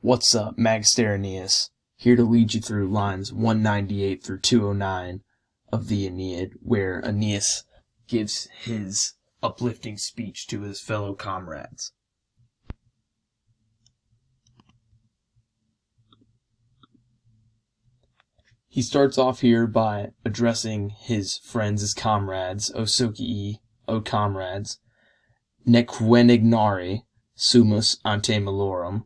What's up, Magister Aeneas, here to lead you through lines 198 through 209 of the Aeneid, where Aeneas gives his uplifting speech to his fellow comrades. He starts off here by addressing his friends, his comrades, O Socii, O comrades, nequenignari sumus ante malorum,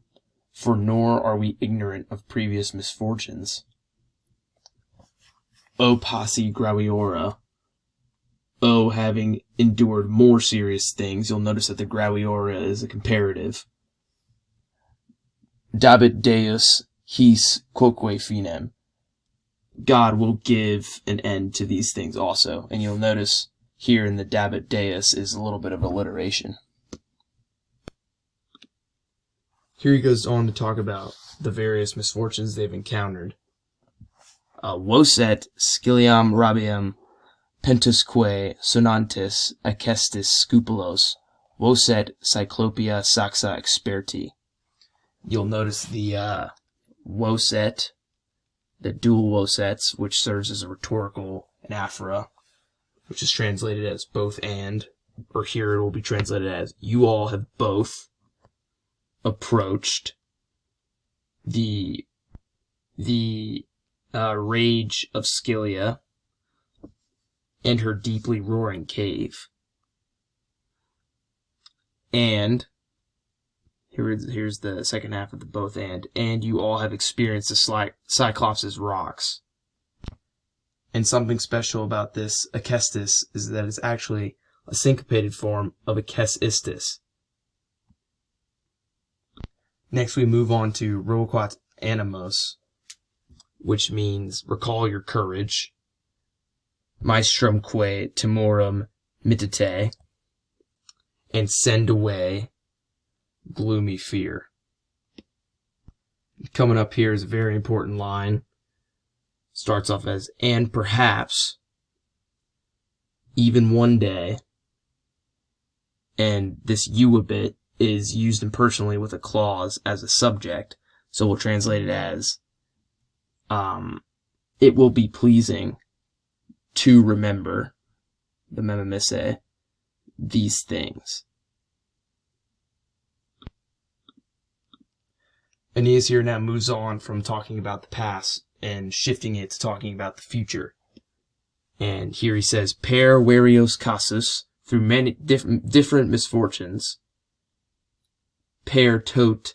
for nor are we ignorant of previous misfortunes. O passi graviora, O having endured more serious things. You'll notice that the graviora is a comparative. Dabit Deus his quoque finem. God will give an end to these things also. And you'll notice here in the Dabit Deus is a little bit of alliteration. Here he goes on to talk about the various misfortunes they've encountered. Voset sciliam rabiam pentusque sonantis acestis scupulos, voset cyclopia saxa experti. You'll notice the voset, the dual vosets, which serves as a rhetorical anaphora, which is translated as both and, or here it will be translated as you all have both approached the rage of Scylla and her deeply roaring cave. And here's the second half of the both and you all have experienced the Cyclops' rocks. And something special about this acestis is that it's actually a syncopated form of acesistis. Next we move on to Roquat animos, which means recall your courage. Maestrumque timorum mittite, and send away gloomy fear. Coming up here is a very important line. Starts off as, and perhaps, even one day, and this you bit is used impersonally with a clause as a subject, so we'll translate it as, it will be pleasing to remember, the memamisse, these things. Aeneas here now moves on from talking about the past and shifting it to talking about the future. And here he says, per varios casus, through many different misfortunes, per tot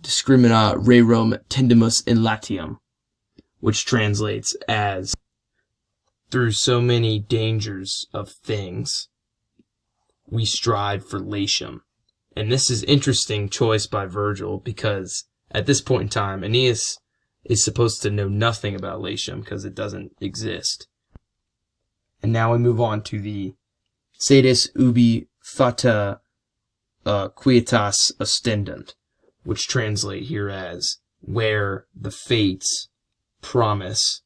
discrimina rerum tendimus in latium, which translates as, through so many dangers of things, we strive for Latium. And this is interesting choice by Virgil, because at this point in time, Aeneas is supposed to know nothing about Latium because it doesn't exist. And now we move on to the sedis ubi fata quietas ostendant, which translate here as, where the fates promise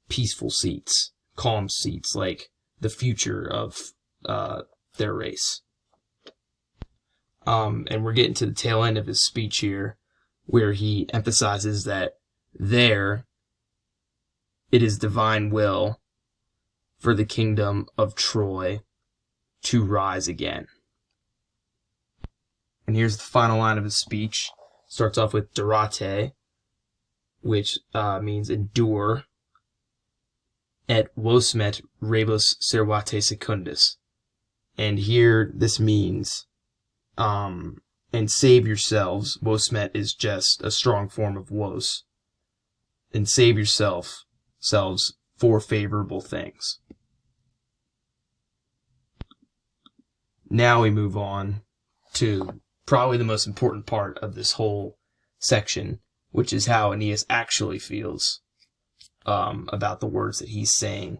peaceful seats, calm seats, like the future of their race. And we're getting to the tail end of his speech here, where he emphasizes that there it is divine will for the kingdom of Troy to rise again. And here's the final line of his speech. Starts off with durate, which means endure, et vosmet rebus servate secundus. And here this means, and save yourselves. Vosmet is just a strong form of vos. And save yourselves for favorable things. Now we move on to probably the most important part of this whole section, which is how Aeneas actually feels about the words that he's saying.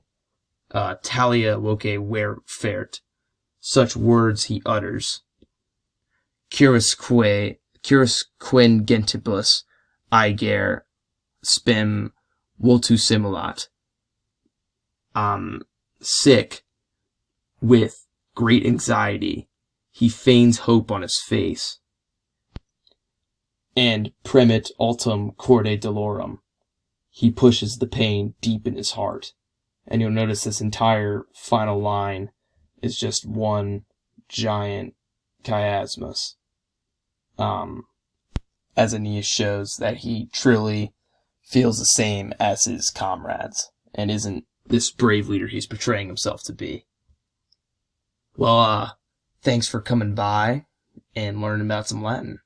Talia voce ver fert, such words he utters. Curusque gentibus aeger spem vultu simulat. Sick with great anxiety, he feigns hope on his face. and premit ultum corde dolorum. He pushes the pain deep in his heart. And you'll notice this entire final line is just one giant chiasmus. As Aeneas shows that he truly feels the same as his comrades and isn't this brave leader he's portraying himself to be. Well, thanks for coming by and learning about some Latin.